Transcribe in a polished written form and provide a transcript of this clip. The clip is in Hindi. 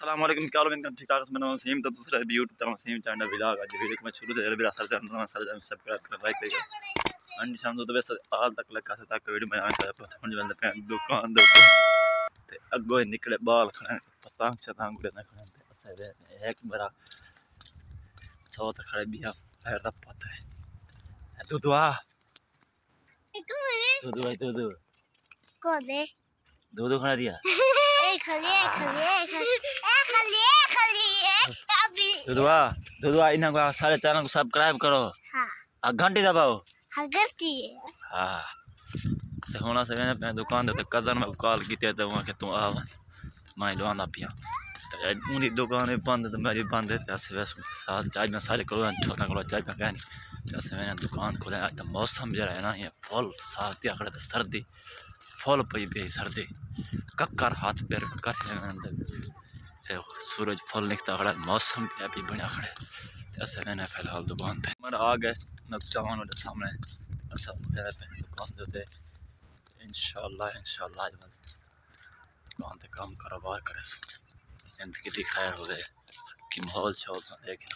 अस्सलाम वालेकुम, क्या हाल है? ठीक ठाक। मेरा नाम वसीम, तो दूसरा YouTube channel Wasim channel vlog. आज वीडियो को मैं शुरू से मेरा सर सब्सक्राइब कर लाइक करिएगा। अंडी शाम तो वैसे आल तक लगा से तक वीडियो में आने से पहुंच बंदे पे दुकान दे ते अगो निकले बाल खड़े पतंग शतंग उड़े ना खड़े असे एक मेरा सौत खड़े बिया पैर दा पता है दूधवा दूध को दे दूध खड़ा दिया दूधवा इन्हें को सारे चैनल को सब्सक्राइब करो। हाँ घंटी दबाओ। हाँ घंटी हाँ ते होना से मैंने अपने दुकान दे कजन में कॉल की ते वहां के तू आ मैं लवाना पिया ते उनकी दुकान बंद तो मेरी बंद है ऐसे वैसे साथ चाय में सारे करो छोटा करो चाय में कहनी जैसे मैंने दुकान खोला आज तो मौसम जरा है ना ये फुल साथ या खड़े सर्दी फुल पई बे सर्दी कक्कर हाथ पैर कक्कर अंदर सूरज फुल निकता खड़ा मौसम क्या भी बढ़िया खड़े ऐसे मैंने फिलहाल दुकान पे मेरा आ गए नौजवान वाले सामने सब दुकान देते इंशाल्लाह आज दुकान पे काम कारोबार करे जिंदगी दी खैर हो गए कि माहौल शौल देखे